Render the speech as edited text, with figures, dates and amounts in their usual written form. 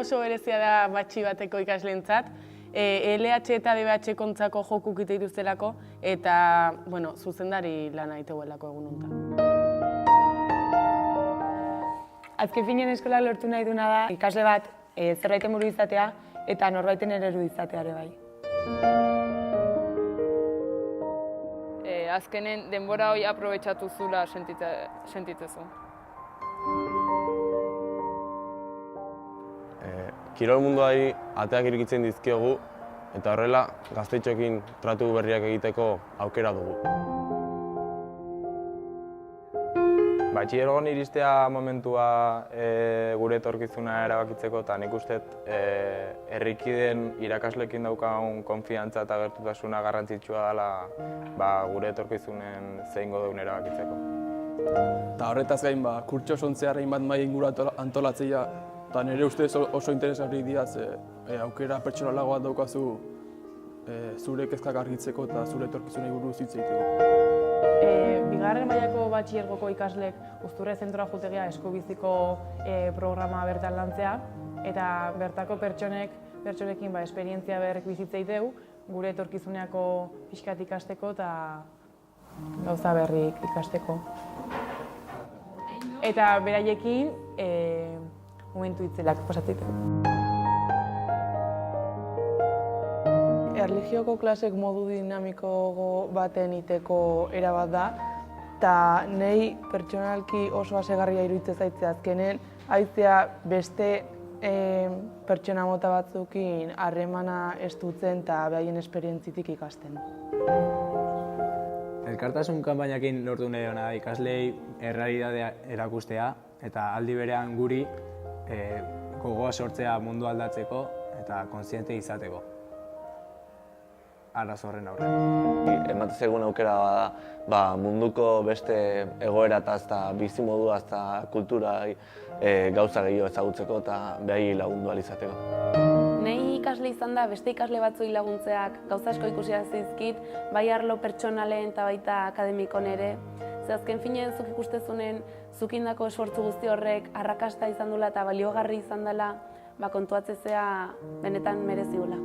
oso berezia da batxi bateko ikasleentzat. LH eta DBH kontzako jokuk ite dituztelako eta zuzendari lana egiteguelako egun honetan. Azken finean eskolak lortu nahi duna da ikasle bat zerbaiten buru izatea eta norbaiten eredu izatea ere bai. Azkenen denbora hori aprobetxatu zula sentitzezu. Kirol munduari ateak irikitzen dizkiogu eta horrela gaztetxoekin tratu berriak egiteko aukera dugu. Batxilergoan iristea momentua gure etorkizuna erabakitzeko eta nik uste herrikideen irakasleekin daukagun konfiantza eta gertutasuna garrantzitsua dela gure etorkizunen zeingo dugun erabakitzeko. Eta horretaz gain, kurtso sontzearen hainbat mahai inguru antolatzea eta nire ustez oso interesgarri dira, aukera pertsonalagoa daukazu zure kezkak argitzeko eta zure etorkizunei buruz hitz egiteko. Bigarren mailako batxilergoko ikaslek Uzturre zentroa jutegia eskubiziko programa bertan lantzea eta bertako pertsonekin esperientzia berrek bizitza egiteu, gure etorkizuneako pixkat ikasteko eta gauza berrik ikasteko. Eta beraiekin momentu itzelak pasatzeko. Erlijioko klasek modu dinamiko baten iteko erabat da, eta nahi pertsonalki oso asegarria iruditzen zaitzea azkenen, haitzea beste pertsona mota batzukin harremana estutzen eta behaien esperientzitik ikasten. Elkartasun kanpainakin lortu nahi dena ikaslei errealitatea erakustea eta aldi berean guri gogoa sortzea mundu aldatzeko eta kontziente izateko. Arazo horren aurrean. Ematen zaigun aukera da munduko beste egoerataz eta bizimodua eta kultura gauza gehiago ezagutzeko eta behai lagundu ahal izateko. Nei ikasle izan da beste ikasle batzuei laguntzeak gauza asko ikusi zizkit, bai arlo pertsonalen eta baita akademikon ere. Ze azken finean zuk ikustezunen zukindako esfortzu guzti horrek arrakasta izan dula eta baliogarri izan dela, kontuatzea benetan merezigula.